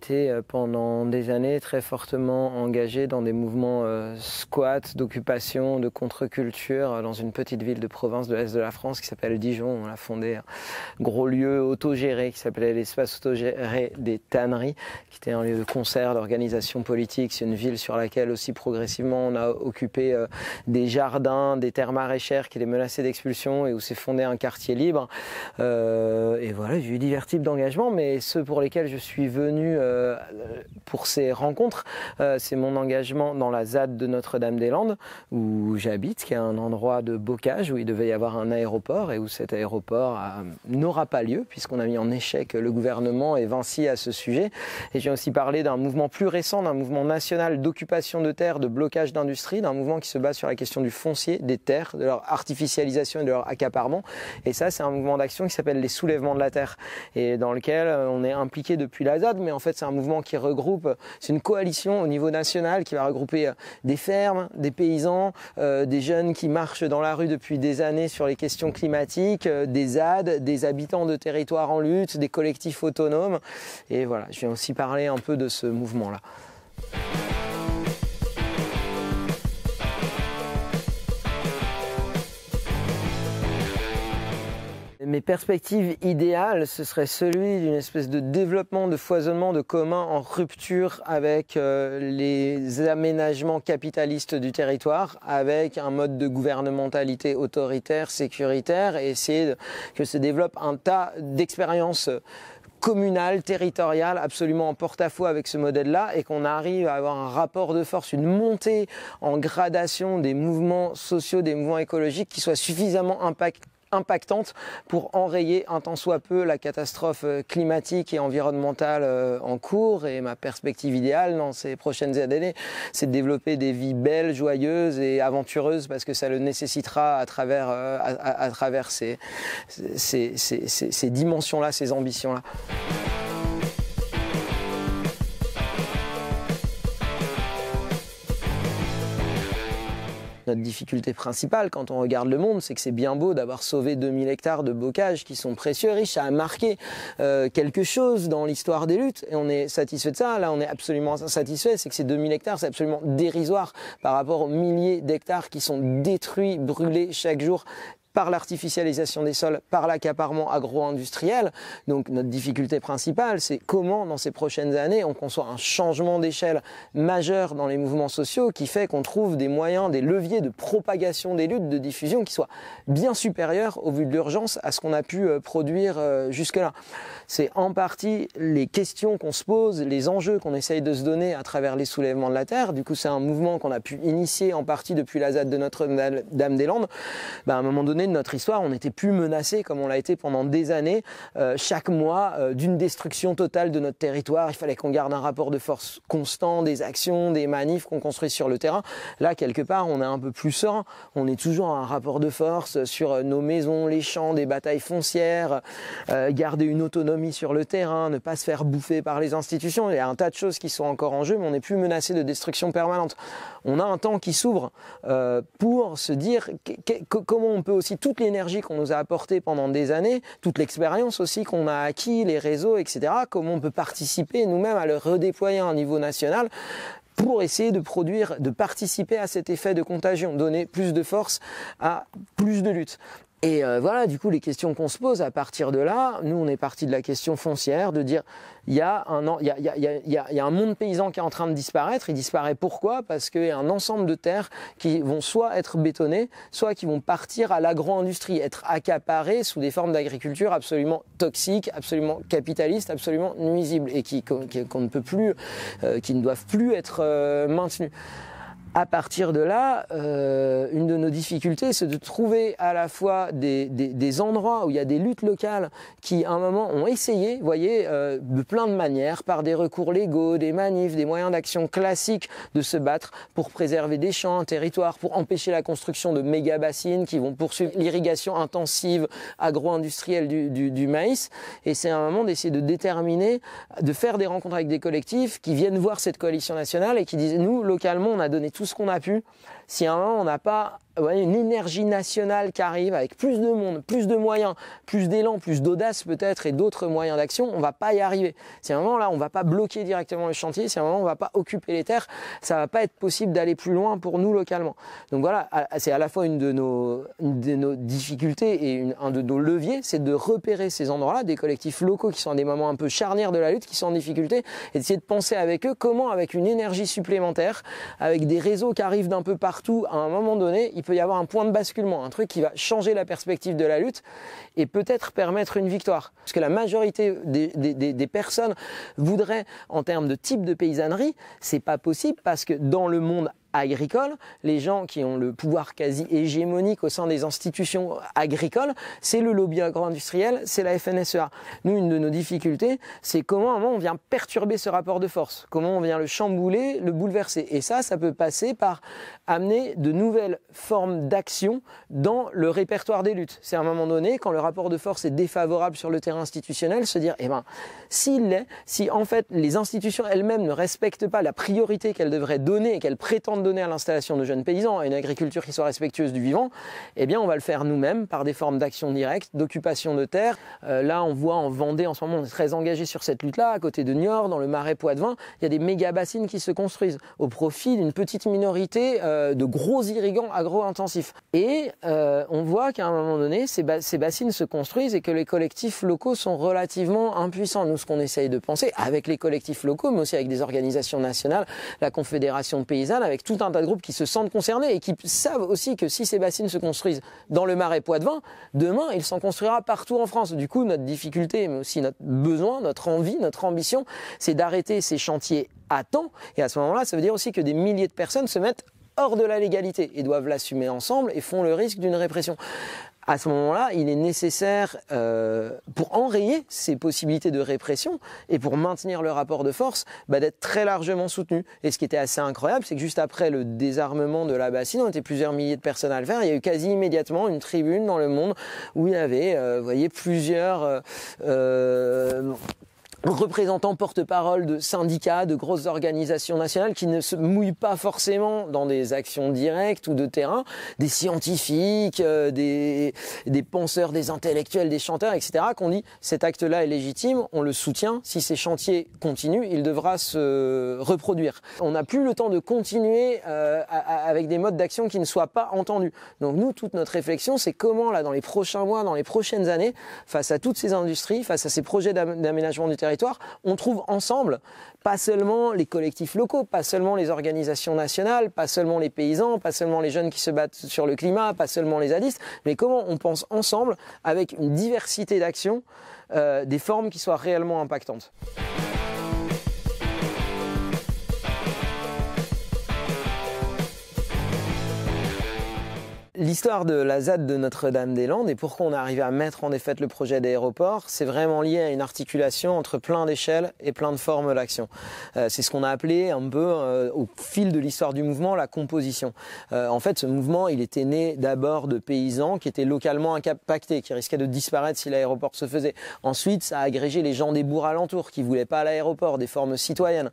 été pendant des années très fortement engagé dans des mouvements squats, d'occupation, de contre-culture dans une petite ville de province de l'Est de la France qui s'appelle Dijon. On a fondé un gros lieu autogéré qui s'appelait l'espace autogéré des Tanneries, qui était un lieu de concert, d'organisation politique. C'est une ville sur laquelle aussi progressivement on a occupé des jardins, des terres maraîchères qui étaient menacées d'expulsion et où s'est fondé un quartier libre. Et voilà, j'ai eu divers types d'engagements, mais ceux pour lesquels je suis venu pour ces rencontres, c'est mon engagement dans la ZAD de Notre-Dame-des-Landes, où j'habite, qui est un endroit de bocage, où il devait y avoir un aéroport, et où cet aéroport n'aura pas lieu, puisqu'on a mis en échec le gouvernement et Vinci à ce sujet. Et j'ai aussi parlé d'un mouvement plus récent, d'un mouvement national d'occupation de terres, de blocage d'industrie, d'un mouvement qui se base sur la question du foncier, des terres, de leur artificialisation et de leur accaparement. Et ça, c'est un mouvement d'action qui s'appelle les soulèvements de la terre, et dans lequel on est impliqué depuis la ZAD, mais en fait c'est un mouvement qui regroupe, c'est une coalition au niveau national qui va regrouper des fermes, des paysans, des jeunes qui marchent dans la rue depuis des années sur les questions climatiques, des ZAD, des habitants de territoires en lutte, des collectifs autonomes. Et voilà, je viens aussi parler un peu de ce mouvement-là. Mes perspectives idéales, ce serait celui d'une espèce de développement, de foisonnement, de commun en rupture avec les aménagements capitalistes du territoire, avec un mode de gouvernementalité autoritaire, sécuritaire, et essayer que se développe un tas d'expériences communale, territoriale, absolument en porte-à-faux avec ce modèle-là, et qu'on arrive à avoir un rapport de force, une montée en gradation des mouvements sociaux, des mouvements écologiques qui soit suffisamment impactante pour enrayer un tant soit peu la catastrophe climatique et environnementale en cours. Et ma perspective idéale dans ces prochaines années, c'est de développer des vies belles, joyeuses et aventureuses, parce que ça le nécessitera à travers ces dimensions-là, ces ambitions-là. Notre difficulté principale quand on regarde le monde, c'est que c'est bien beau d'avoir sauvé 2000 hectares de bocage qui sont précieux, riches, ça a marqué quelque chose dans l'histoire des luttes et on est satisfait de ça. Là, on est absolument insatisfait, c'est que ces 2000 hectares, c'est absolument dérisoire par rapport aux milliers d'hectares qui sont détruits, brûlés chaque jour par l'artificialisation des sols, par l'accaparement agro-industriel. Donc notre difficulté principale, c'est comment dans ces prochaines années on conçoit un changement d'échelle majeur dans les mouvements sociaux qui fait qu'on trouve des moyens, des leviers de propagation des luttes, de diffusion qui soient bien supérieurs au vu de l'urgence à ce qu'on a pu produire jusque-là. C'est en partie les questions qu'on se pose, les enjeux qu'on essaye de se donner à travers les soulèvements de la terre. Du coup, c'est un mouvement qu'on a pu initier en partie depuis la ZAD de Notre-Dame-des-Landes. À un moment donné de notre histoire, on n'était plus menacé comme on l'a été pendant des années, chaque mois, d'une destruction totale de notre territoire. Il fallait qu'on garde un rapport de force constant, des actions, des manifs qu'on construit sur le terrain. Là, quelque part, on est un peu plus serein. On est toujours à un rapport de force sur nos maisons, les champs, des batailles foncières, garder une autonomie sur le terrain, ne pas se faire bouffer par les institutions. Il y a un tas de choses qui sont encore en jeu, mais on n'est plus menacé de destruction permanente. On a un temps qui s'ouvre pour se dire comment on peut aussi, toute l'énergie qu'on nous a apportée pendant des années, toute l'expérience aussi qu'on a acquis, les réseaux, etc., comment on peut participer nous-mêmes à le redéployer à un niveau national pour essayer de produire, de participer à cet effet de contagion, donner plus de force à plus de luttes. Et voilà, du coup, les questions qu'on se pose à partir de là, nous, on est parti de la question foncière, de dire, il y a un monde paysan qui est en train de disparaître. Il disparaît pourquoi? Parce qu'il y a un ensemble de terres qui vont soit être bétonnées, soit qui vont partir à l'agro-industrie, être accaparées sous des formes d'agriculture absolument toxiques, absolument capitalistes, absolument nuisibles, et qu'on ne peut plus, qui ne doivent plus être maintenues. À partir de là, une de nos difficultés, c'est de trouver à la fois des endroits où il y a des luttes locales qui, à un moment, ont essayé, vous voyez, de plein de manières, par des recours légaux, des manifs, des moyens d'action classiques, de se battre pour préserver des champs, un territoire, pour empêcher la construction de méga-bassines qui vont poursuivre l'irrigation intensive agro-industrielle du maïs. Et c'est un moment d'essayer de déterminer, de faire des rencontres avec des collectifs qui viennent voir cette coalition nationale et qui disent, nous, localement, on a donné tout ce qu'on a pu. si à un moment on n'a pas une énergie nationale qui arrive avec plus de monde, plus de moyens, plus d'élan, plus d'audace peut-être et d'autres moyens d'action, on va pas y arriver. Si à un moment là, on va pas bloquer directement le chantier, si à un moment on va pas occuper les terres, ça va pas être possible d'aller plus loin pour nous localement. Donc voilà, c'est à la fois une de nos difficultés et un de nos leviers, c'est de repérer ces endroits-là, des collectifs locaux qui sont à des moments un peu charnières de la lutte, qui sont en difficulté, et d'essayer de penser avec eux comment, avec une énergie supplémentaire, avec des réseaux qui arrivent d'un peu partout, à un moment donné, il peut y avoir un point de basculement, un truc qui va changer la perspective de la lutte et peut-être permettre une victoire. Parce que la majorité des personnes voudraient, en termes de type de paysannerie, c'est pas possible parce que dans le monde agricole, les gens qui ont le pouvoir quasi hégémonique au sein des institutions agricoles, c'est le lobby agro-industriel, c'est la FNSEA. Nous, une de nos difficultés, c'est comment à un moment on vient perturber ce rapport de force, comment on vient le chambouler, le bouleverser. Et ça peut passer par amener de nouvelles formes d'action dans le répertoire des luttes. C'est à un moment donné, quand le rapport de force est défavorable sur le terrain institutionnel, se dire, si en fait les institutions elles-mêmes ne respectent pas la priorité qu'elles devraient donner et qu'elles prétendent donner à l'installation de jeunes paysans, à une agriculture qui soit respectueuse du vivant, eh bien on va le faire nous-mêmes par des formes d'action directe, d'occupation de terres. Là on voit en Vendée en ce moment, on est très engagé sur cette lutte-là, à côté de Niort, dans le Marais Poitevin, il y a des méga bassines qui se construisent au profit d'une petite minorité de gros irrigants agro-intensifs. Et on voit qu'à un moment donné, ces bassines se construisent et que les collectifs locaux sont relativement impuissants. Nous, ce qu'on essaye de penser, avec les collectifs locaux, mais aussi avec des organisations nationales, la Confédération paysanne, avec tout un tas de groupes qui se sentent concernés et qui savent aussi que si ces bassines se construisent dans le Marais Poitevin, demain, il s'en construira partout en France. Du coup, notre difficulté, mais aussi notre besoin, notre envie, notre ambition, c'est d'arrêter ces chantiers à temps. Et à ce moment-là, ça veut dire aussi que des milliers de personnes se mettent hors de la légalité et doivent l'assumer ensemble et font le risque d'une répression. À ce moment-là, il est nécessaire, pour enrayer ces possibilités de répression et pour maintenir le rapport de force, d'être très largement soutenu. Et ce qui était assez incroyable, c'est que juste après le désarmement de la bassine, on était plusieurs milliers de personnes à le faire. Il y a eu quasi immédiatement une tribune dans Le Monde où il y avait, plusieurs représentants porte-parole de syndicats, de grosses organisations nationales qui ne se mouillent pas forcément dans des actions directes ou de terrain, des scientifiques, des penseurs, des intellectuels, des chanteurs, etc., qu'on dit cet acte-là est légitime, on le soutient, si ces chantiers continuent, il devra se reproduire. On n'a plus le temps de continuer avec des modes d'action qui ne soient pas entendus. Donc nous, toute notre réflexion, c'est comment, là, dans les prochains mois, dans les prochaines années, face à toutes ces industries, face à ces projets d'aménagement du territoire, on trouve ensemble, pas seulement les collectifs locaux, pas seulement les organisations nationales, pas seulement les paysans, pas seulement les jeunes qui se battent sur le climat, pas seulement les zadistes, mais comment on pense ensemble, avec une diversité d'actions, des formes qui soient réellement impactantes. L'histoire de la ZAD de Notre-Dame-des-Landes et pourquoi on est arrivé à mettre en défaite le projet d'aéroport, c'est vraiment lié à une articulation entre plein d'échelles et plein de formes d'action. C'est ce qu'on a appelé un peu au fil de l'histoire du mouvement la composition. En fait, ce mouvement, il était né d'abord de paysans qui étaient localement impactés, qui risquaient de disparaître si l'aéroport se faisait. Ensuite, ça a agrégé les gens des bourgs alentours qui voulaient pas l'aéroport, des formes citoyennes.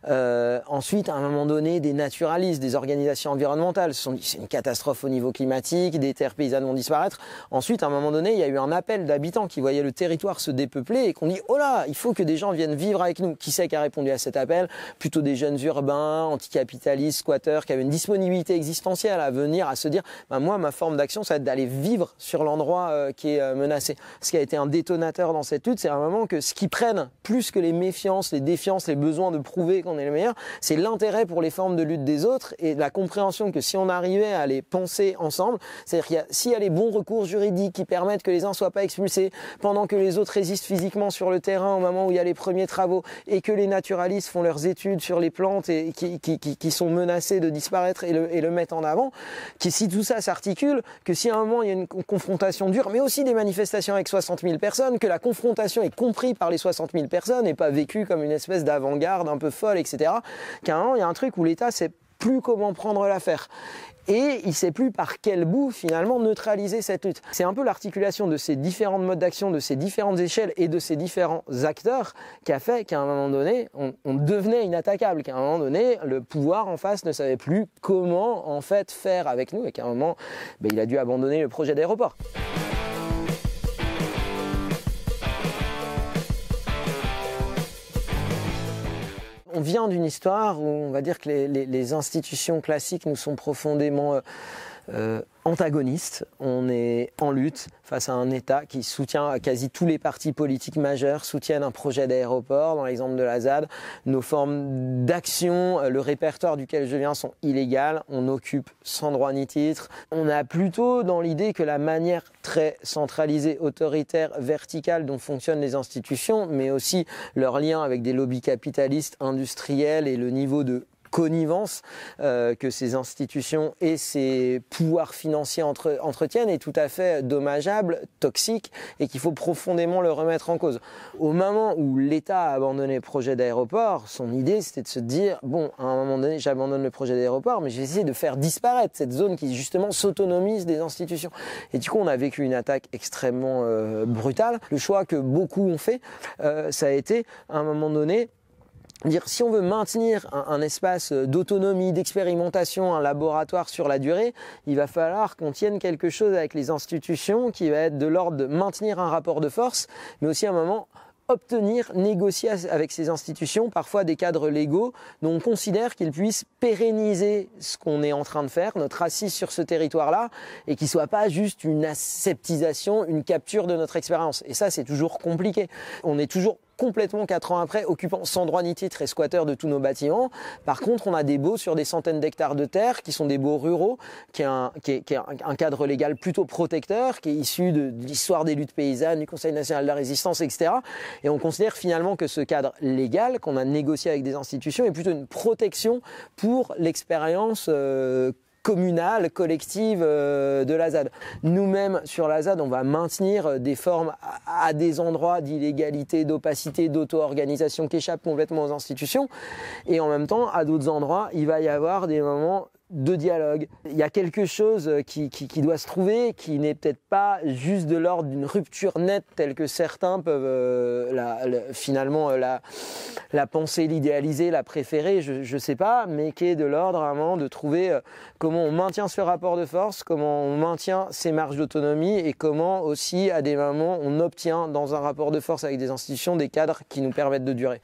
Ensuite, à un moment donné, des naturalistes, des organisations environnementales. C'est une catastrophe au niveau climatique. Des terres paysannes vont disparaître. Ensuite, à un moment donné, il y a eu un appel d'habitants qui voyaient le territoire se dépeupler et qu'on dit « Oh là, il faut que des gens viennent vivre avec nous ». Qui c'est qui a répondu à cet appel? Plutôt des jeunes urbains, anticapitalistes, squatteurs, qui avaient une disponibilité existentielle à venir, à se dire moi, ma forme d'action, ça va être d'aller vivre sur l'endroit qui est menacé. Ce qui a été un détonateur dans cette lutte, c'est un moment que ce qui prenne plus que les méfiances, les défiances, les besoins de prouver qu'on est le meilleur, c'est l'intérêt pour les formes de lutte des autres et la compréhension que si on arrivait à les penser ensemble, c'est-à-dire s'il y a les bons recours juridiques qui permettent que les uns soient pas expulsés pendant que les autres résistent physiquement sur le terrain au moment où il y a les premiers travaux et que les naturalistes font leurs études sur les plantes et qui sont menacées de disparaître et le mettent en avant, si tout ça s'articule, que si à un moment il y a une confrontation dure, mais aussi des manifestations avec 60 000 personnes, que la confrontation est comprise par les 60 000 personnes et pas vécue comme une espèce d'avant-garde un peu folle, etc., qu'à un moment il y a un truc où l'État c'est plus comment prendre l'affaire. Et il ne sait plus par quel bout, finalement, neutraliser cette lutte. C'est un peu l'articulation de ces différents modes d'action, de ces différentes échelles et de ces différents acteurs qui a fait qu'à un moment donné, on devenait inattaquable, qu'à un moment donné, le pouvoir en face ne savait plus comment, en fait, faire avec nous et qu'à un moment, il a dû abandonner le projet d'aéroport. On vient d'une histoire où on va dire que les institutions classiques nous sont profondément antagonistes. On est en lutte face à un État qui soutient, quasi tous les partis politiques majeurs soutiennent un projet d'aéroport. Dans l'exemple de la ZAD, nos formes d'action, le répertoire duquel je viens sont illégales. On occupe sans droit ni titre. On a plutôt dans l'idée que la manière très centralisée, autoritaire, verticale dont fonctionnent les institutions, mais aussi leur lien avec des lobbies capitalistes, industriels et le niveau de connivence que ces institutions et ces pouvoirs financiers entretiennent est tout à fait dommageable, toxique et qu'il faut profondément le remettre en cause. Au moment où l'État a abandonné le projet d'aéroport, son idée c'était de se dire bon, à un moment donné j'abandonne le projet d'aéroport mais je vais essayer de faire disparaître cette zone qui justement s'autonomise des institutions. Et du coup on a vécu une attaque extrêmement brutale. Le choix que beaucoup ont fait, ça a été à un moment donné dire si on veut maintenir un espace d'autonomie, d'expérimentation, un laboratoire sur la durée, il va falloir qu'on tienne quelque chose avec les institutions qui va être de l'ordre de maintenir un rapport de force, mais aussi à un moment obtenir, négocier avec ces institutions, parfois des cadres légaux, dont on considère qu'ils puissent pérenniser ce qu'on est en train de faire, notre assise sur ce territoire-là, et qu'il ne soit pas juste une aseptisation, une capture de notre expérience. Et ça, c'est toujours compliqué. On est toujours complètement 4 ans après, occupant sans droit ni titre et squatteurs de tous nos bâtiments. Par contre, on a des baux sur des centaines d'hectares de terre qui sont des baux ruraux, qui est un cadre légal plutôt protecteur, qui est issu de l'histoire des luttes paysannes, du Conseil national de la résistance, etc. Et on considère finalement que ce cadre légal qu'on a négocié avec des institutions est plutôt une protection pour l'expérience communale, collective de la ZAD. Nous-mêmes, sur la ZAD, on va maintenir des formes à des endroits d'illégalité, d'opacité, d'auto-organisation qui échappent complètement aux institutions. Et en même temps, à d'autres endroits, il va y avoir des moments de dialogue. Il y a quelque chose qui doit se trouver, qui n'est peut-être pas juste de l'ordre d'une rupture nette telle que certains peuvent finalement la penser, l'idéaliser, la préférer, je ne sais pas, mais qui est de l'ordre à un moment de trouver comment on maintient ce rapport de force, comment on maintient ces marges d'autonomie et comment aussi à des moments on obtient dans un rapport de force avec des institutions des cadres qui nous permettent de durer.